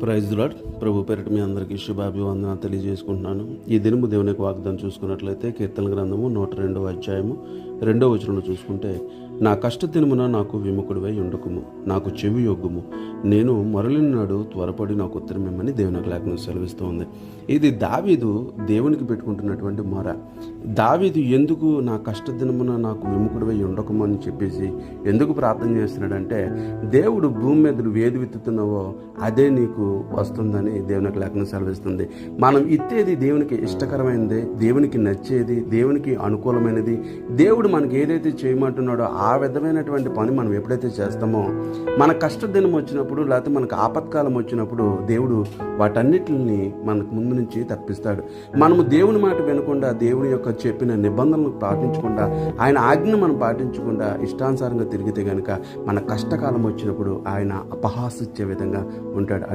Praise the lord. ప్రభు పేరిట మీ అందరికీ శుభాభివందన తెలియజేసుకుంటున్నాను. ఈ దినము దేవుని యొక్క వాగ్దానం చూసుకున్నట్లయితే కీర్తన గ్రంథము 102వ అధ్యాయము 2వ వచనంలో చూసుకుంటే, నా కష్ట దినమున నాకు విముఖుడివై ఉండకుము, నాకు చెవి యొగ్గుము, నేను మరలిన నాడు త్వరపడి నాకు ఉత్తరమేమని దేవుని యొక్క లేఖనం సెలవిస్తోంది. ఇది దావీదు దేవునికి పెట్టుకుంటున్నటువంటి మొర. దావీదు ఎందుకు నా కష్ట దినమున నాకు విముఖుడివై ఉండకము అని చెప్పేసి ఎందుకు ప్రార్థన చేస్తున్నాడంటే, దేవుడు భూమి మీద నువ్వు ఏది విత్తుతున్నావో అదే నీకు వస్తుందని దేవుని యొక్క లేఖనం సెలవిస్తుంది. మనం ఇత్తేది దేవునికి ఇష్టకరమైనది, దేవునికి నచ్చేది, దేవునికి అనుకూలమైనది, దేవుడు మనకి ఏదైతే చేయమంటున్నాడో ఆ విధమైనటువంటి పని మనం ఎప్పుడైతే చేస్తామో, మన కష్ట దినం వచ్చినప్పుడు లేకపోతే మనకు ఆపత్కాలం వచ్చినప్పుడు దేవుడు వాటన్నిటిని మనకు ముందు నుంచి తప్పిస్తాడు. మనము దేవుని మాట వినకుండా, దేవుని యొక్క చెప్పిన నిబంధనలను పాటించకుండా, ఆయన ఆజ్ఞను మనం పాటించకుండా ఇష్టానుసారంగా తిరిగితే కనుక మన కష్టకాలం వచ్చినప్పుడు ఆయన అపహాసించే విధంగా ఉంటాడు.